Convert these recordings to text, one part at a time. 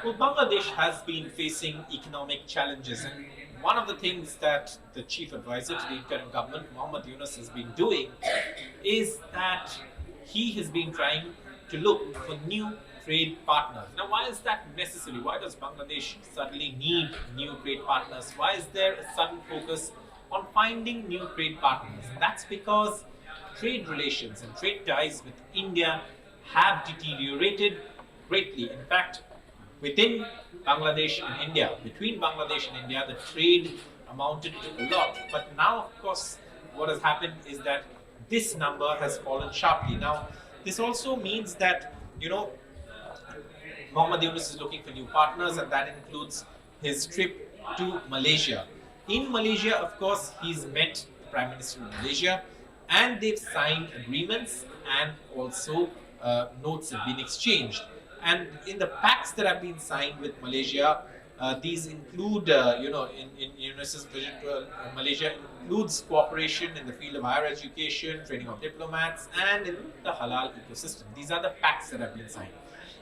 Well, Bangladesh has been facing economic challenges, and one of the things that the chief advisor to the interim government, Yunus, has been doing is that he has been trying to look for new trade partners. Now, why is that necessary? Why does Bangladesh suddenly need new trade partners? Why is there a sudden focus on finding new trade partners? That's because trade relations and trade ties with India have deteriorated greatly. In fact, within Bangladesh and India, between Bangladesh and India, the trade amounted to a lot. But now, of course, what has happened is that this number has fallen sharply. Now, this also means that, Mohammad Yunus is looking for new partners, and that includes his trip to Malaysia. In Malaysia, of course, he's met the Prime Minister of Malaysia, and they've signed agreements, and also notes have been exchanged. And in the pacts that have been signed with Malaysia, these include, in Yunus's vision to Malaysia includes cooperation in the field of higher education, training of diplomats, and in the halal ecosystem. These are the pacts that have been signed.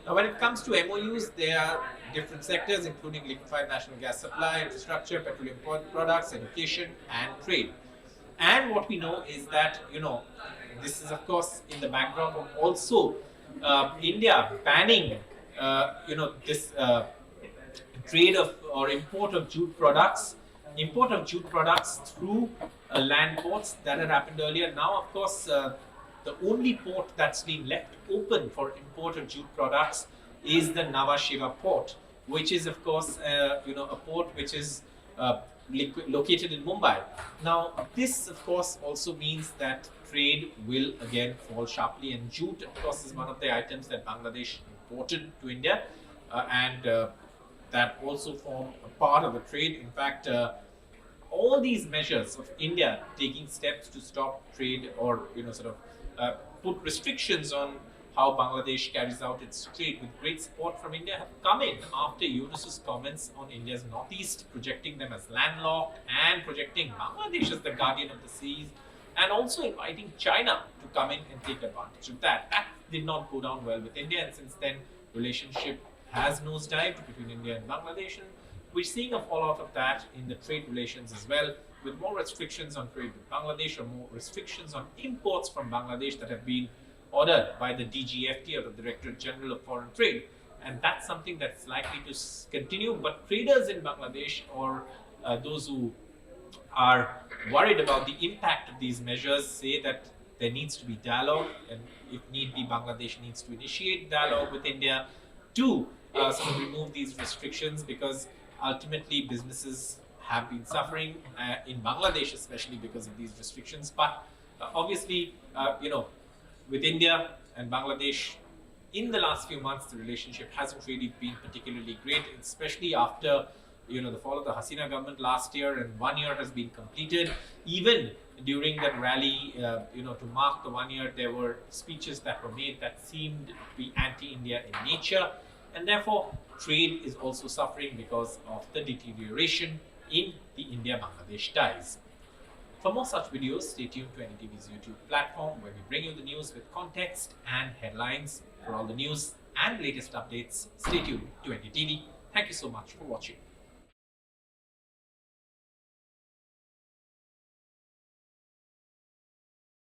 Now, when it comes to MoUs, there are different sectors, including liquefied national gas supply, infrastructure, petroleum products, education, and trade. And what we know is that, this is, of course, in the backdrop of also India banning, this trade of or import of jute products, through land ports that had happened earlier. Now, of course, the only port that's been left open for import of jute products is the Nhava Sheva port, which is, of course, a port which is located in Mumbai. Now, this, of course, also means that trade will again fall sharply, and jute, of course, is one of the items that Bangladesh imported to India, and that also form a part of the trade. In fact, all these measures of India taking steps to stop trade or put restrictions on how Bangladesh carries out its trade with great support from India have come in after Yunus's comments on India's northeast, projecting them as landlocked and projecting Bangladesh as the guardian of the seas, and also inviting China to come in and take advantage of that. That did not go down well with India, and since then, relationship has nosedived between India and Bangladesh, and we're seeing a fallout of that in the trade relations as well, with more restrictions on trade with Bangladesh, or more restrictions on imports from Bangladesh that have been ordered by the DGFT, or the Directorate General of Foreign Trade. And that's something that's likely to continue. But traders in Bangladesh, or those who are worried about the impact of these measures, say that there needs to be dialogue, and if need be, Bangladesh needs to initiate dialogue with India to remove these restrictions, because ultimately businesses have been suffering in Bangladesh, especially because of these restrictions. But obviously, with India and Bangladesh, in the last few months, the relationship hasn't really been particularly great, especially after the fall of the Hasina government last year, and 1 year has been completed. Even during that rally, to mark the 1 year, there were speeches that were made that seemed to be anti-India in nature, and therefore trade is also suffering because of the deterioration in the India-Bangladesh ties. For more such videos, stay tuned to NDTV's YouTube platform, where we bring you the news with context and headlines. For all the news and latest updates, stay tuned to NDTV. Thank you so much for watching.